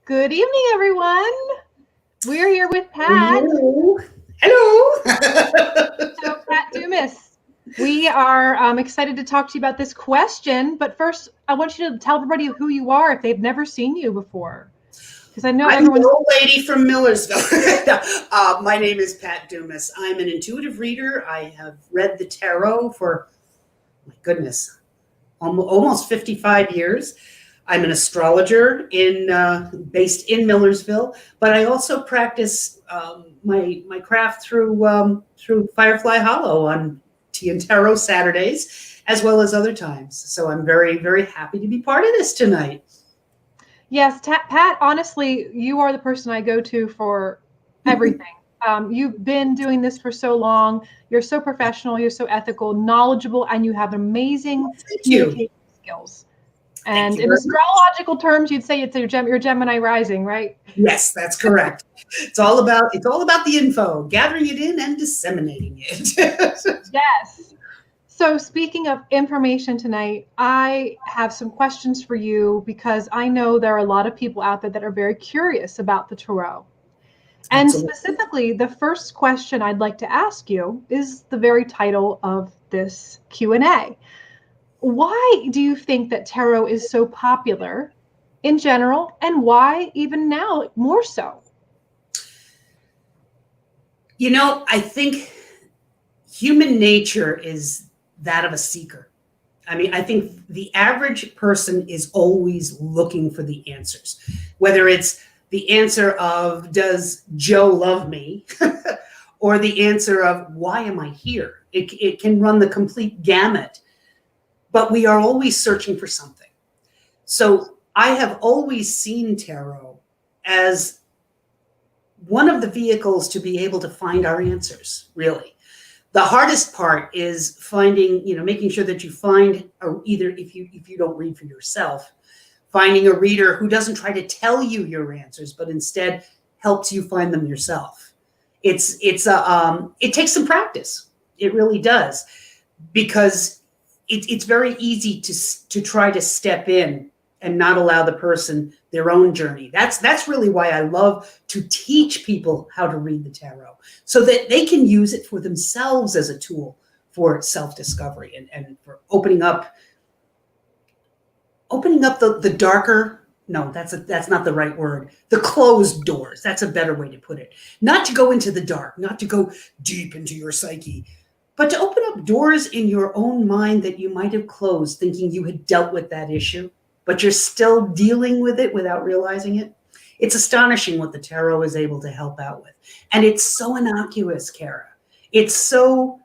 Good evening, everyone. We're here with Pat. Hello. So, Pat Dumas. We are excited to talk to you about this question. But first, I want you to tell everybody who you are if they've never seen you before. Because I know I'm everyone's the old lady from Millersville. My name is Pat Dumas. I'm an intuitive reader. I have read the tarot for, my goodness, almost 55 years. I'm an astrologer based in Millersville, but I also practice my craft through Firefly Hollow on Tea and Tarot Saturdays, as well as other times. So I'm very, very happy to be part of this tonight. Yes, Pat, honestly, you are the person I go to for everything. You've been doing this for so long. You're so professional, you're so ethical, knowledgeable, and you have amazing communication skills. And in astrological terms, you'd say it's your Gemini rising, right? Yes, that's correct. It's all about the info, gathering it in and disseminating it. Yes. So speaking of information tonight, I have some questions for you because I know there are a lot of people out there that are very curious about the tarot. And Absolutely. specifically, the first question I'd like to ask you is the very title of this Q&A. Why do you think that tarot is so popular in general, and why even now more so? I think human nature is that of a seeker. I mean, I think the average person is always looking for the answers, whether it's the answer of, does Joe love me? Or the answer of, why am I here? It can run the complete gamut, but we are always searching for something. So I have always seen tarot as one of the vehicles to be able to find our answers, really. The hardest part is finding, making sure that you find either if you don't read for yourself, finding a reader who doesn't try to tell you your answers, but instead helps you find them yourself. It takes some practice. It really does, because it's very easy to try to step in and not allow the person their own journey. That's really why I love to teach people how to read the tarot, so that they can use it for themselves as a tool for self-discovery and for opening up the darker, no, that's not the right word, the closed doors. That's a better way to put it. Not to go into the dark, not to go deep into your psyche, but to open up doors in your own mind that you might have closed, thinking you had dealt with that issue, but you're still dealing with it without realizing it. It's astonishing what the tarot is able to help out with. And it's so innocuous, Kara. It's so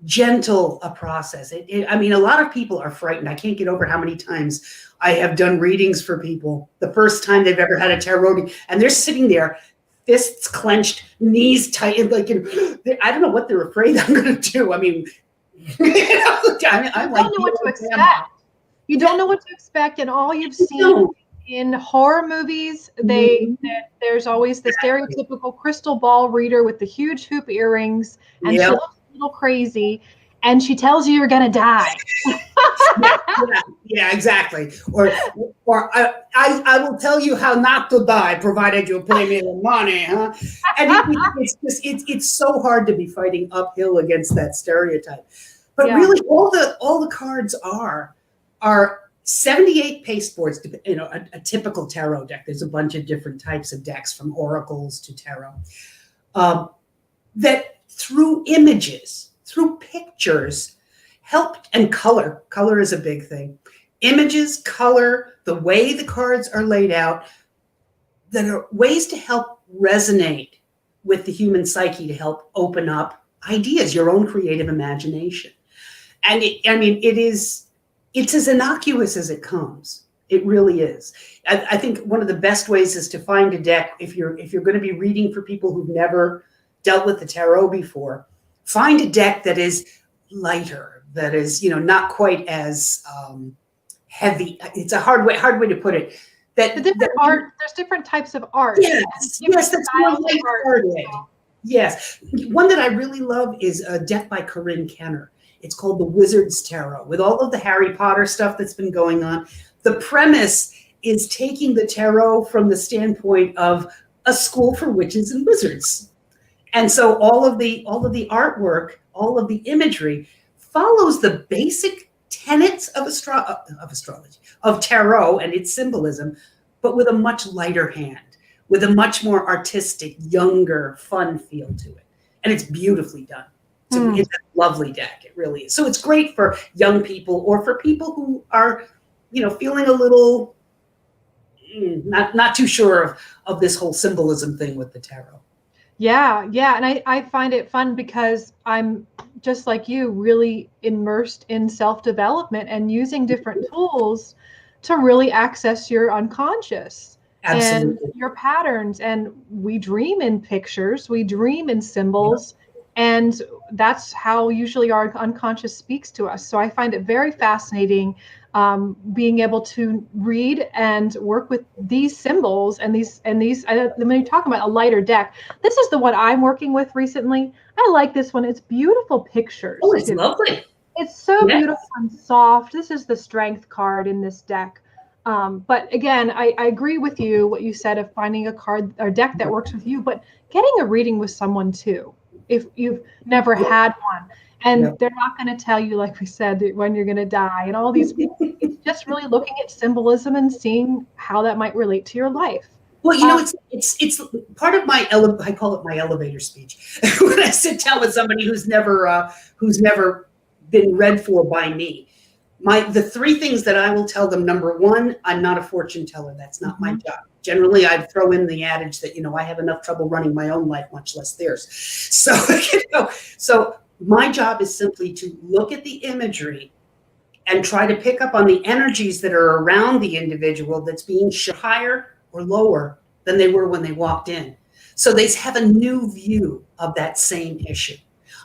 gentle a process. I mean, a lot of people are frightened. I can't get over how many times I have done readings for people the first time they've ever had a tarot reading, and they're sitting there, fists clenched, knees tight, and I don't know what they're afraid I'm going to do. I mean, I'm like, don't know what to expect. You don't know what to expect, and all you've seen in horror movies, there's always the stereotypical crystal ball reader with the huge hoop earrings, and she looks a little crazy, and she tells you you're gonna die. Yeah, exactly. Or I will tell you how not to die, provided you pay me the money, huh? And it's so hard to be fighting uphill against that stereotype. But really, all the cards are 78 pasteboards, a typical tarot deck. There's a bunch of different types of decks, from oracles to tarot, that through images, through pictures, help, and color. Color is a big thing. Images, color, the way the cards are laid out, that are ways to help resonate with the human psyche, to help open up ideas, your own creative imagination. And it's as innocuous as it comes. It really is. I think one of the best ways is to find a deck. If you're going to be reading for people who've never dealt with the tarot before, find a deck that is lighter, that is, not quite as heavy. It's a hard way to put it. There's different types of art. Yes, that's one way to start it. Yes, one that I really love is a deck by Corinne Kenner. It's called the Wizard's Tarot, with all of the Harry Potter stuff that's been going on. The premise is taking the tarot from the standpoint of a school for witches and wizards. And so all of the artwork, all of the imagery follows the basic tenets of astrology, of tarot and its symbolism, but with a much lighter hand, with a much more artistic, younger, fun feel to it. And it's beautifully done. It's a lovely deck. It really is. So it's great for young people or for people who are, feeling a little not too sure of this whole symbolism thing with the tarot. Yeah. And I find it fun because I'm just like you, really immersed in self-development and using different tools to really access your unconscious. Absolutely. And your patterns. And we dream in pictures, we dream in symbols. And that's how usually our unconscious speaks to us. So I find it very fascinating being able to read and work with these symbols and these. When you talk about a lighter deck, this is the one I'm working with recently. I like this one. It's beautiful pictures. Oh, it's lovely. It's so beautiful and soft. This is the strength card in this deck. But again, I agree with you, what you said of finding a card or deck that works with you, but getting a reading with someone too, if you've never had one. And they're not going to tell you, like we said, when you're going to die and all these. It's just really looking at symbolism and seeing how that might relate to your life. Well, it's part of my I call it my elevator speech when I sit down with somebody who's never been read for by me. The three things that I will tell them: number one, I'm not a fortune teller. That's not my job. Generally, I'd throw in the adage that I have enough trouble running my own life, much less theirs. So so my job is simply to look at the imagery and try to pick up on the energies that are around the individual that's being higher or lower than they were when they walked in. So they have a new view of that same issue.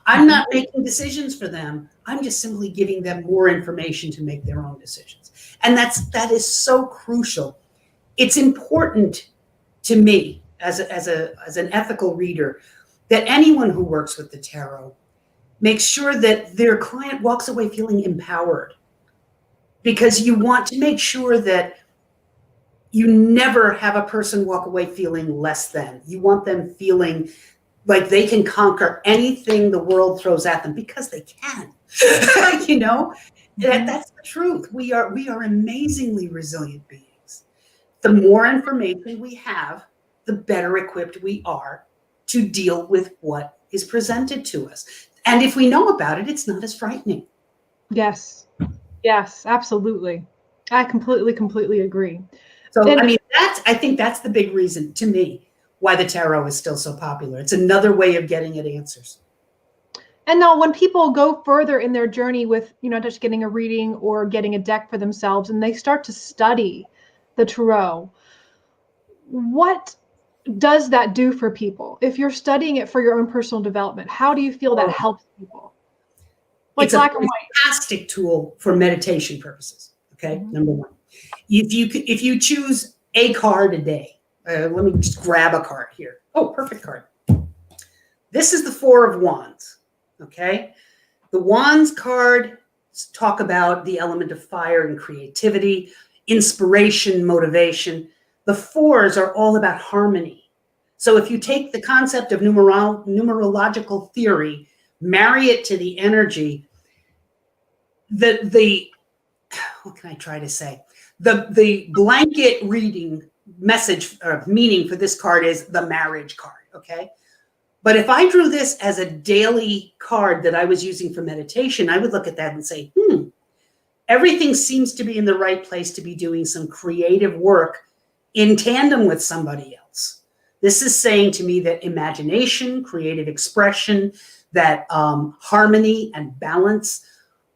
I'm not making decisions for them. I'm just simply giving them more information to make their own decisions. And that is so crucial. It's important to me as an ethical reader that anyone who works with the tarot makes sure that their client walks away feeling empowered, because you want to make sure that you never have a person walk away feeling less than. You want them feeling like they can conquer anything the world throws at them, because they can. That's the truth. We are amazingly resilient beings. The more information we have, the better equipped we are to deal with what is presented to us. And if we know about it, it's not as frightening. Yes, absolutely. I completely agree. So, I think that's the big reason to me why the tarot is still so popular. It's another way of getting at answers. And now when people go further in their journey with, just getting a reading or getting a deck for themselves, and they start to study the tarot, what does that do for people? If you're studying it for your own personal development, how do you feel that helps people? It's a fantastic tool for meditation purposes. Okay, number one. If you choose a card a day, let me just grab a card here. Oh, perfect card. This is the Four of Wands. Okay, the Wands card talk about the element of fire and creativity, inspiration, motivation. The fours are all about harmony. So if you take the concept of numerological theory, marry it to the energy, what can I try to say? The blanket reading message or meaning for this card is the marriage card, okay? But if I drew this as a daily card that I was using for meditation, I would look at that and say, everything seems to be in the right place to be doing some creative work in tandem with somebody else. This is saying to me that imagination, creative expression, that harmony and balance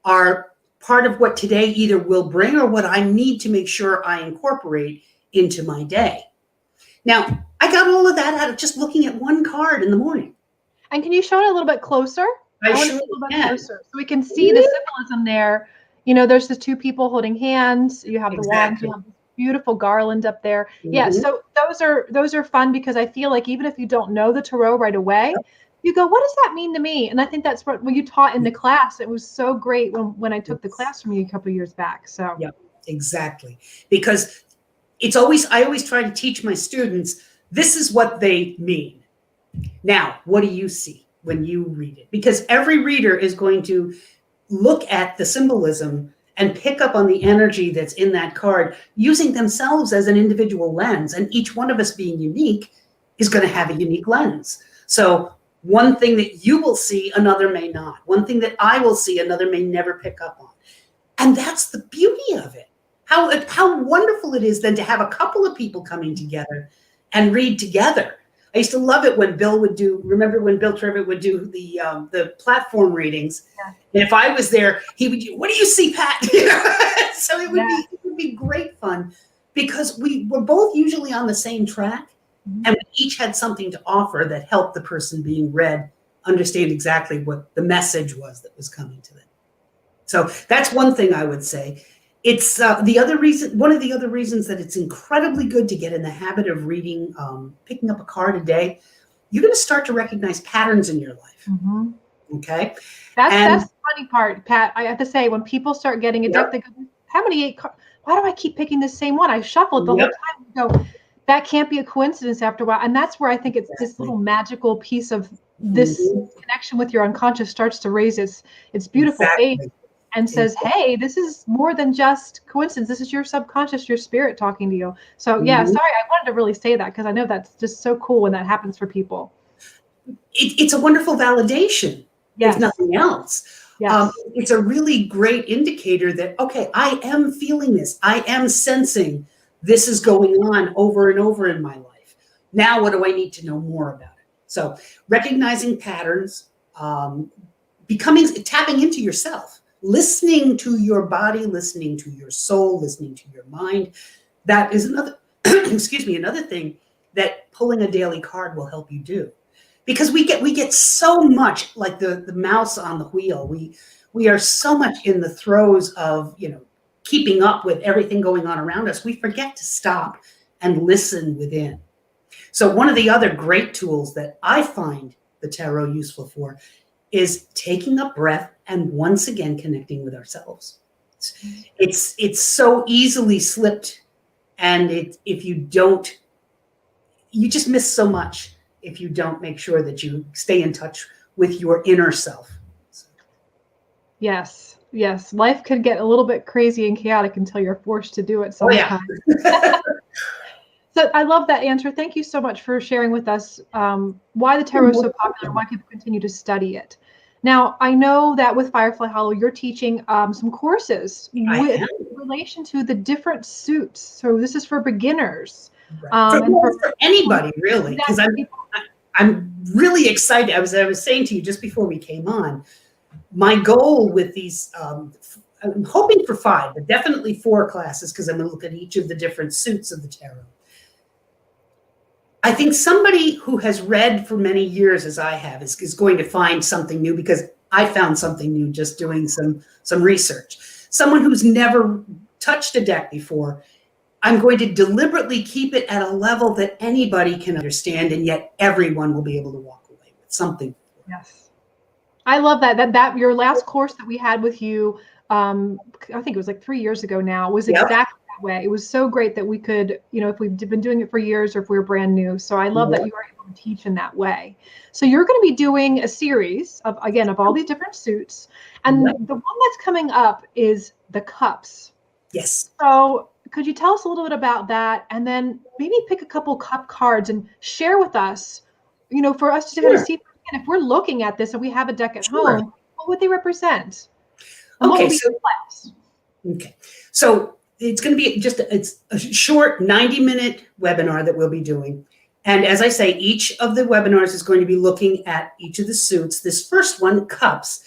are part of what today either will bring or what I need to make sure I incorporate into my day. Now, I got all of that out of just looking at one card in the morning. And can you show it a little bit closer? I sure can. Closer, so we can see the symbolism there. There's the two people holding hands. You have the wands. You have this beautiful garland up there. Yeah, so those are fun, because I feel like even if you don't know the tarot right away, you go, what does that mean to me? And I think that's what you taught in the class. It was so great when I took the class from you a couple of years back. So yeah, exactly. Because I always try to teach my students, this is what they mean. Now, what do you see when you read it? Because every reader is going to look at the symbolism and pick up on the energy that's in that card using themselves as an individual lens. And each one of us being unique is going to have a unique lens. So one thing that you will see, another may not. One thing that I will see, another may never pick up on. And that's the beauty of it. How wonderful it is then to have a couple of people coming together and read together. I used to love it when Bill would remember when Bill Trivett would do the platform readings. Yeah. And if I was there, he would do, what do you see, Pat? So it would be great fun because we were both usually on the same track, and we each had something to offer that helped the person being read understand exactly what the message was that was coming to them. So that's one thing I would say. It's one of the other reasons that it's incredibly good to get in the habit of reading, picking up a card a day. You're going to start to recognize patterns in your life. Mm-hmm. Okay. That's the funny part, Pat. I have to say, when people start getting a deck, they go, how many why do I keep picking the same one? I shuffle it the whole time and go, that can't be a coincidence after a while. And that's where I think it's this little magical piece of this connection with your unconscious starts to raise its beautiful face and says, hey, this is more than just coincidence. This is your subconscious, your spirit talking to you. So sorry, I wanted to really say that because I know that's just so cool when that happens for people. It's a wonderful validation, if nothing else. Yes. It's a really great indicator that, okay, I am feeling this. I am sensing this is going on over and over in my life. Now, what do I need to know more about it? So recognizing patterns, tapping into yourself, listening to your body, listening to your soul, listening to your mind. That is another, another thing that pulling a daily card will help you do. Because we get so much like the mouse on the wheel. We are so much in the throes of, keeping up with everything going on around us. We forget to stop and listen within. So one of the other great tools that I find the tarot useful for is taking a breath and once again connecting with ourselves. It's so easily slipped, and if you don't, you just miss so much if you don't make sure that you stay in touch with your inner self. Yes. Life could get a little bit crazy and chaotic until you're forced to do it sometimes. So I love that answer. Thank you so much for sharing with us why the tarot is so popular, why people continue to study it. Now, I know that with Firefly Hollow, you're teaching some courses with relation to the different suits. So this is for beginners. Right. For anybody, really, because I'm really excited. I was saying to you just before we came on, my goal with these, I'm hoping for 5, but definitely 4 classes, because I'm going to look at each of the different suits of the tarot. I think somebody who has read for many years, as I have, is going to find something new, because I found something new just doing some research. Someone who's never touched a deck before, I'm going to deliberately keep it at a level that anybody can understand, and yet everyone will be able to walk away with something. Yes. I love that your last course that we had with you, I think it was like 3 years ago now, was exactly that way. It was so great that we could, if we've been doing it for years or if we were brand new. So I love that you are able to teach in that way. So you're going to be doing a series of all these different suits. And the one that's coming up is the cups. Yes. So could you tell us a little bit about that? And then maybe pick a couple cup cards and share with us, for us to kind of see if we're looking at this and we have a deck at home, what would they represent? So it's going to be it's a short 90-minute webinar that we'll be doing. And as I say, each of the webinars is going to be looking at each of the suits. This first one, cups,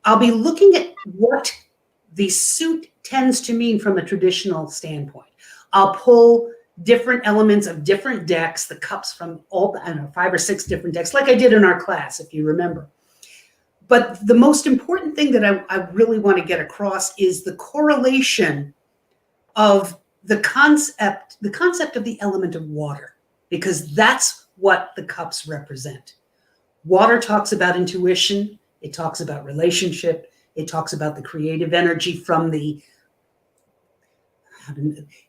I'll be looking at what the suit tends to mean from a traditional standpoint. I'll pull different elements of different decks, the cups from 5 or 6 different decks, like I did in our class, if you remember. But the most important thing that I really want to get across is the correlation of the concept of the element of water, because that's what the cups represent. Water talks about intuition. It talks about relationship. It talks about the creative energy from the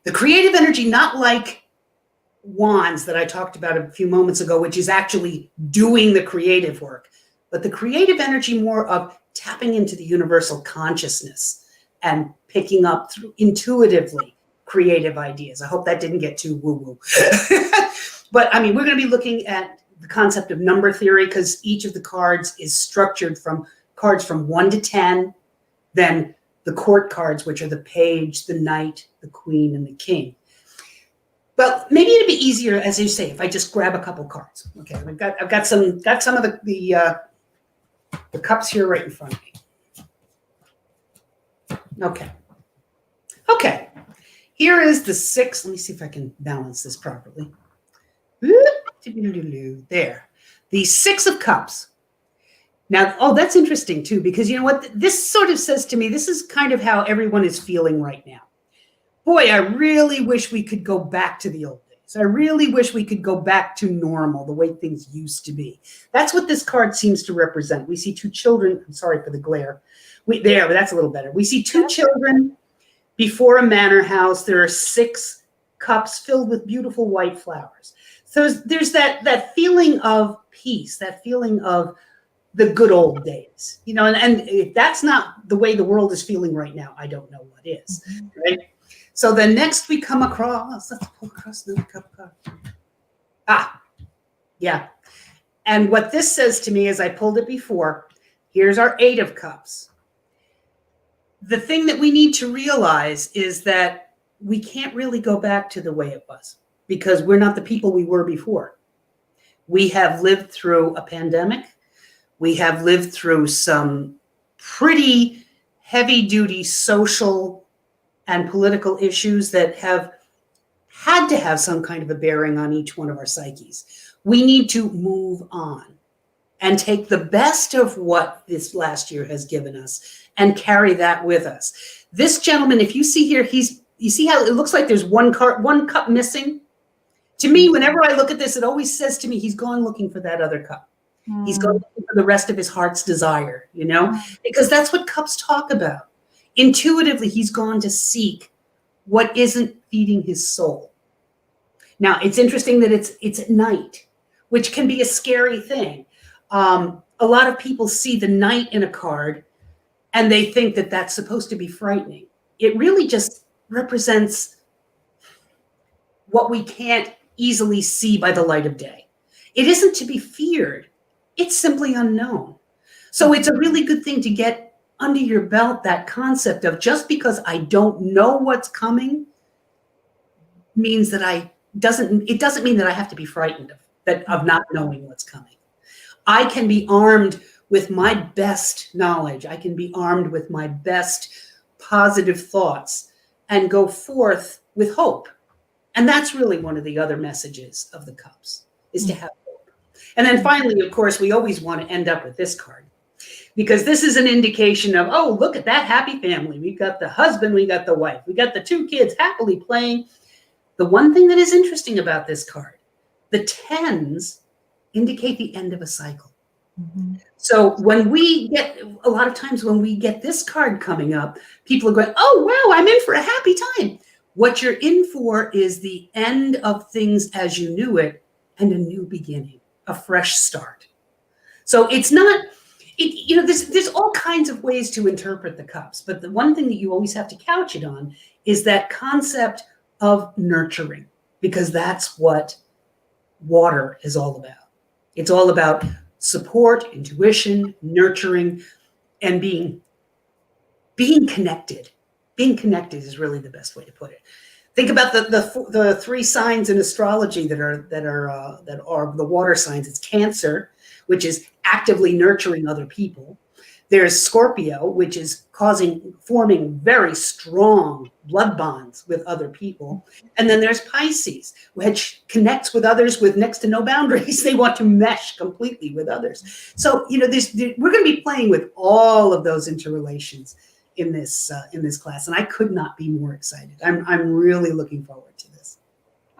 the creative energy, not like wands that I talked about a few moments ago, which is actually doing the creative work, but the creative energy more of tapping into the universal consciousness and picking up through intuitively creative ideas. I hope that didn't get too woo-woo. But I mean, we're going to be looking at the concept of number theory because each of the cards is structured from cards from 1 to 10, then the court cards, which are the page, the knight, the queen, and the king. Well, maybe it'd be easier, as you say, if I just grab a couple cards. Okay, I've got some of the cups here right in front of me. Okay. Here is the 6. Let me see if I can balance this properly. There, the 6 of Cups. Now, that's interesting too, because you know what? This sort of says to me, this is kind of how everyone is feeling right now. Boy, I really wish we could go back to the old days. I really wish we could go back to normal, the way things used to be. That's what this card seems to represent. We see 2 children. I'm sorry for the glare. But that's a little better. We see 2 children before a manor house. There are 6 cups filled with beautiful white flowers. So there's that feeling of peace, that feeling of the good old days, you know, and if that's not the way the world is feeling right now, I don't know what is, right? So then next we come across, let's pull across another cup card. Yeah. And what this says to me is, I pulled it before, here's our 8 of Cups. The thing that we need to realize is that we can't really go back to the way it was because we're not the people we were before. We have lived through a pandemic. We have lived through some pretty heavy-duty social and political issues that have had to have some kind of a bearing on each one of our psyches. We need to move on and take the best of what this last year has given us and carry that with us. This gentleman, if you see here, you see how it looks like there's one cup missing? To me, whenever I look at this, it always says to me, he's gone looking for that other cup. He's going for the rest of his heart's desire, you know, because that's what cups talk about. Intuitively, he's gone to seek what isn't feeding his soul. Now, it's interesting that it's at night, which can be a scary thing. A lot of people see the knight in a card and they think that that's supposed to be frightening. It really just represents what we can't easily see by the light of day. It isn't to be feared. It's simply unknown. So it's a really good thing to get under your belt, that concept of just because I don't know what's coming means that it doesn't mean that I have to be frightened of not knowing what's coming. I can be armed with my best knowledge. I can be armed with my best positive thoughts and go forth with hope. And that's really one of the other messages of the cups, is to have hope. And then finally, of course, we always want to end up with this card, because this is an indication of, oh, look at that happy family. We've got the husband, we got the wife, we got the 2 kids happily playing. The one thing that is interesting about this card, the 10s indicate the end of a cycle. Mm-hmm. So a lot of times when we get this card coming up, people are going, oh, wow, I'm in for a happy time. What you're in for is the end of things as you knew it and a new beginning, a fresh start. So it's not, there's all kinds of ways to interpret the cups, but the one thing that you always have to couch it on is that concept of nurturing, because that's what water is all about. It's all about support, intuition, nurturing, and being connected. Being connected is really the best way to put it. Think about the 3 signs in astrology that are the water signs. It's Cancer, which is actively nurturing other people. There's Scorpio, which is forming very strong blood bonds with other people. And then there's Pisces, which connects with others with next to no boundaries. They want to mesh completely with others. So, we're going to be playing with all of those interrelations in this class, and I could not be more excited. I'm really looking forward to this.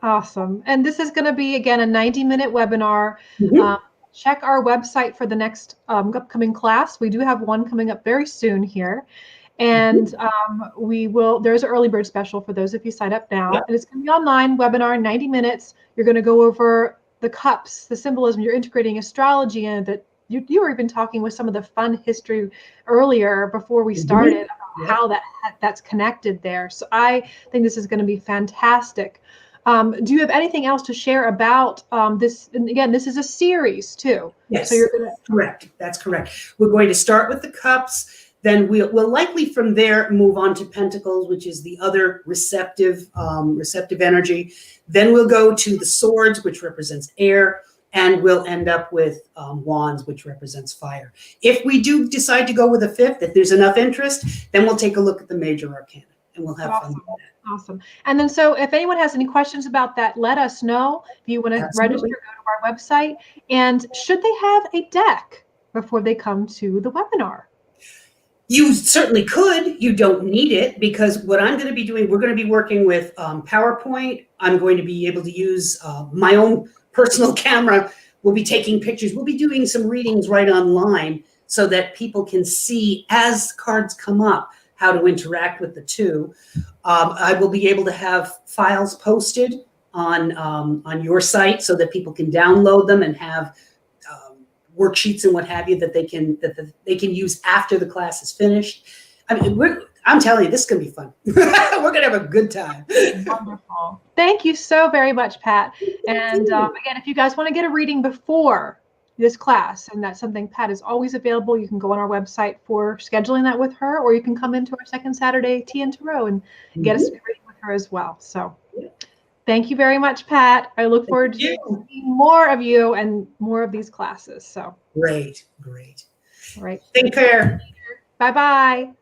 Awesome. And this is going to be, again, a 90-minute webinar. Mm-hmm. Check our website for the next upcoming class. We do have one coming up very soon here. And there's an early bird special for those of you sign up now. Yep. And it's going to be online, webinar, 90 minutes. You're going to go over the cups, the symbolism. You're integrating astrology in that. You were even talking with some of the fun history earlier before we started about how that's connected there. So I think this is going to be fantastic. Do you have anything else to share about this? And again, this is a series too. Yes, so you're gonna... correct. That's correct. We're going to start with the cups. Then we'll likely from there move on to pentacles, which is the other receptive energy. Then we'll go to the swords, which represents air. And we'll end up with wands, which represents fire. If we do decide to go with a fifth, if there's enough interest, then we'll take a look at the major arcana and we'll have fun with that. Awesome. And then so if anyone has any questions about that, let us know. If you want to register, go to our website. And should they have a deck before they come to the webinar? You certainly could. You don't need it, because what I'm going to be doing, we're going to be working with PowerPoint. I'm going to be able to use my own personal camera. We'll be taking pictures. We'll be doing some readings right online so that people can see as cards come up how to interact with the two. I will be able to have files posted on your site so that people can download them and have worksheets and what have you that they can use after the class is finished. I mean, I'm telling you, this is going to be fun. We're going to have a good time. Wonderful. Thank you so very much, Pat. And again, if you guys want to get a reading before this class, and that's something Pat is always available, you can go on our website for scheduling that with her, or you can come into our second Saturday Tea and Tarot and get a reading with her as well. So thank you very much, Pat. I look forward to seeing more of you and more of these classes. So great. All right. Take care. Bye-bye.